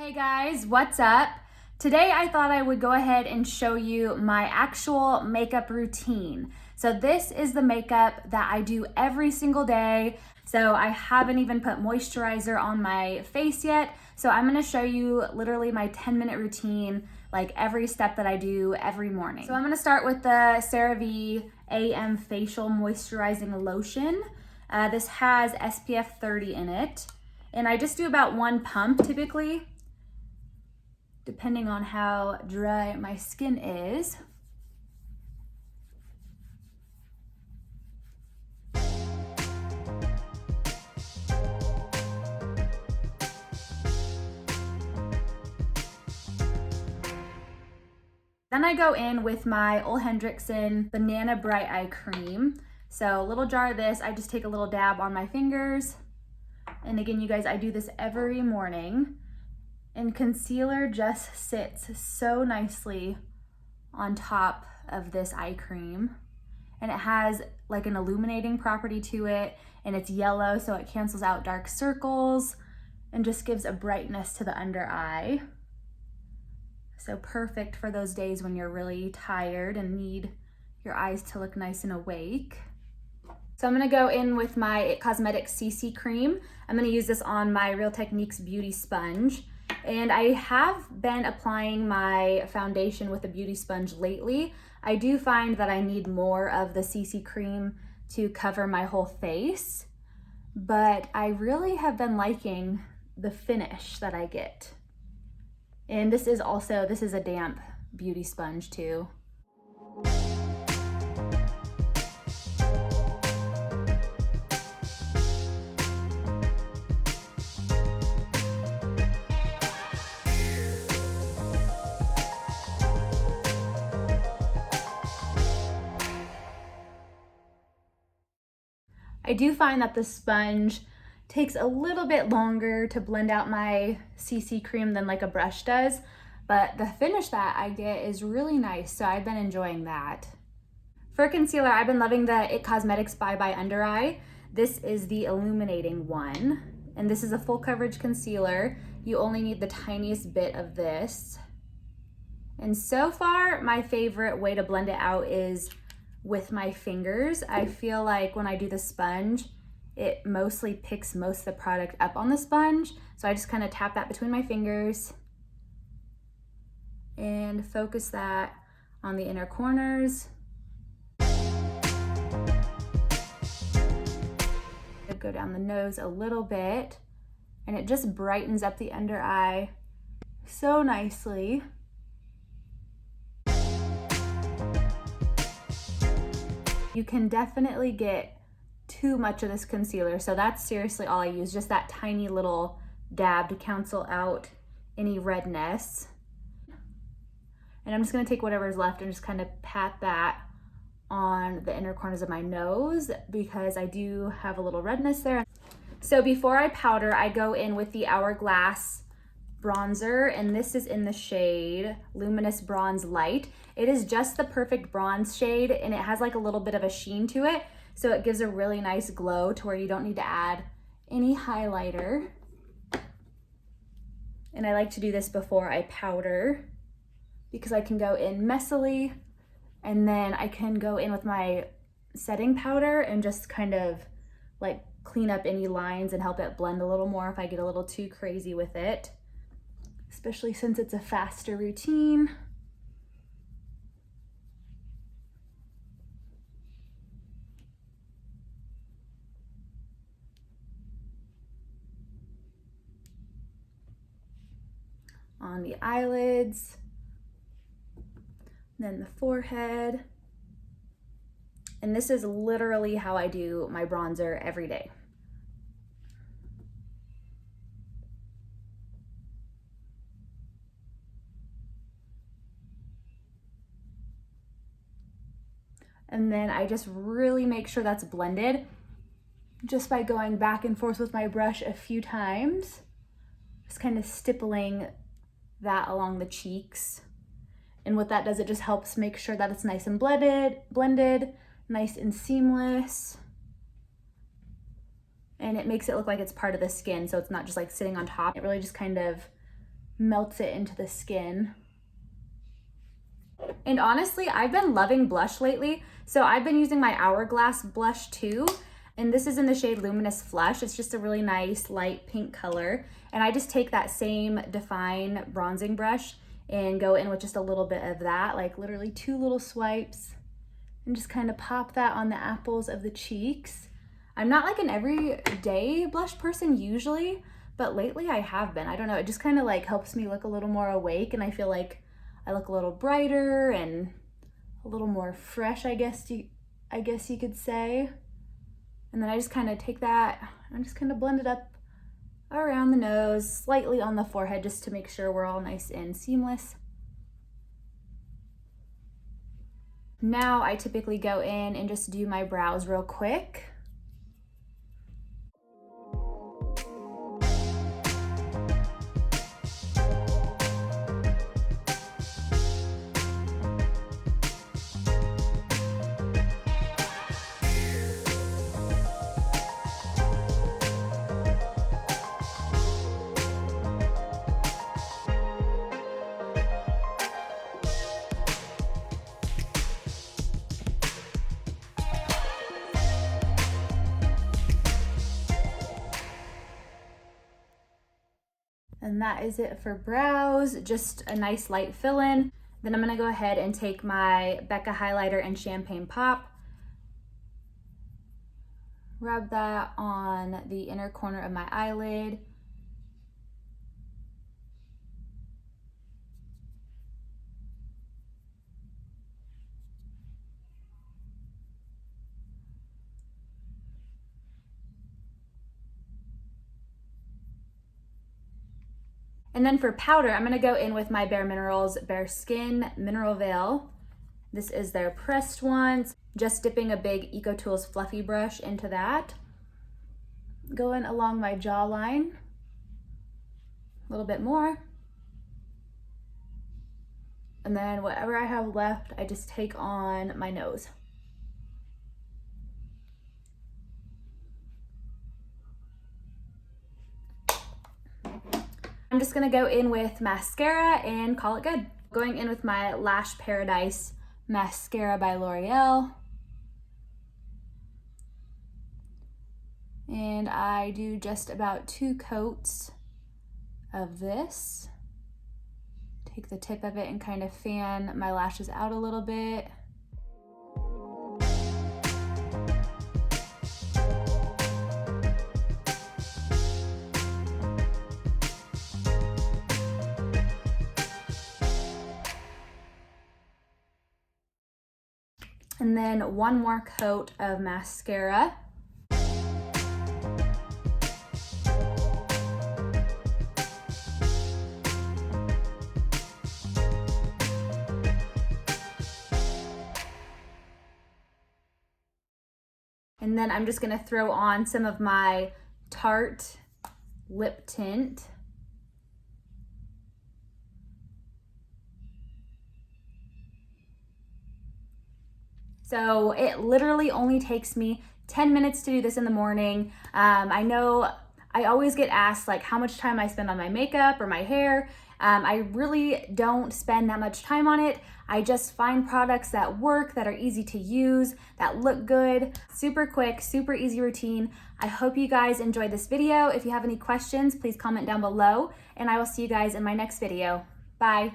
Hey guys, what's up? Today I thought I would go ahead and show you my actual makeup routine. So this is the makeup that I do every single day. So I haven't even put moisturizer on my face yet. So I'm gonna show you literally my 10-minute routine, like every step that I do every morning. So I'm gonna start with the CeraVe AM Facial Moisturizing Lotion. This has SPF 30 in it. And I just do about one pump typically, depending on how dry my skin is. Then I go in with my Ole Henriksen Banana Bright Eye Cream. So a little jar of this, I just take a little dab on my fingers. And again, you guys, I do this every morning. And concealer just sits so nicely on top of this eye cream. And it has like an illuminating property to it, and it's yellow, so it cancels out dark circles and just gives a brightness to the under eye. So perfect for those days when you're really tired and need your eyes to look nice and awake. So I'm gonna go in with my IT Cosmetics CC cream. I'm gonna use this on my Real Techniques beauty sponge. And I have been applying my foundation with a beauty sponge lately. I do find that I need more of the CC cream to cover my whole face, but I really have been liking the finish that I get. And this is a damp beauty sponge too. I do find that the sponge takes a little bit longer to blend out my CC cream than like a brush does, but the finish that I get is really nice, so I've been enjoying that. For concealer, I've been loving the IT Cosmetics Bye Bye Under Eye. This is the illuminating one, and this is a full coverage concealer. You only need the tiniest bit of this. And so far, my favorite way to blend it out is with my fingers. I feel like when I do the sponge, it mostly picks most of the product up on the sponge. So I just kind of tap that between my fingers and focus that on the inner corners. Go down the nose a little bit, and it just brightens up the under eye so nicely. You can definitely get too much of this concealer, so that's seriously all I use, just that tiny little dab to cancel out any redness. And I'm just gonna take whatever's left and just kind of pat that on the inner corners of my nose because I do have a little redness there. So before I powder, I go in with the Hourglass bronzer, and this is in the shade Luminous Bronze Light. It is just the perfect bronze shade, and it has like a little bit of a sheen to it, so it gives a really nice glow to where you don't need to add any highlighter. And I like to do this before I powder because I can go in messily, and then I can go in with my setting powder and just kind of like clean up any lines and help it blend a little more if I get a little too crazy with it, especially since it's a faster routine. On the eyelids, then the forehead. And this is literally how I do my bronzer every day. And then I just really make sure that's blended just by going back and forth with my brush a few times, just kind of stippling that along the cheeks. And what that does, it just helps make sure that it's nice and blended, nice and seamless. And it makes it look like it's part of the skin, so it's not just like sitting on top. It really just kind of melts it into the skin. And honestly, I've been loving blush lately. So I've been using my Hourglass blush too. And this is in the shade Luminous Flush. It's just a really nice light pink color. And I just take that same Define bronzing brush and go in with just a little bit of that, like literally 2 little swipes, and just kind of pop that on the apples of the cheeks. I'm not like an everyday blush person usually, but lately I have been. I don't know, it just kind of like helps me look a little more awake, and I feel like I look a little brighter and a little more fresh, I guess you could say. And then I just kind of take that and just kind of blend it up around the nose, slightly on the forehead, just to make sure we're all nice and seamless. Now I typically go in and just do my brows real quick. And that is it for brows, just a nice light fill-in. Then I'm gonna go ahead and take my Becca highlighter and Champagne Pop, rub that on the inner corner of my eyelid. And then for powder, I'm gonna go in with my Bare Minerals Bare Skin Mineral Veil. This is their pressed ones. Just dipping a big EcoTools fluffy brush into that. Going along my jawline, a little bit more. And then whatever I have left, I just take on my nose. I'm just gonna go in with mascara and call it good. Going in with my Lash Paradise mascara by L'Oreal. And I do just about 2 coats of this. Take the tip of it and kind of fan my lashes out a little bit. And then 1 more coat of mascara. And then I'm just gonna throw on some of my Tarte lip tint. So it literally only takes me 10 minutes to do this in the morning. I know I always get asked like how much time I spend on my makeup or my hair. I really don't spend that much time on it. I just find products that work, that are easy to use, that look good, super quick, super easy routine. I hope you guys enjoyed this video. If you have any questions, please comment down below, and I will see you guys in my next video. Bye.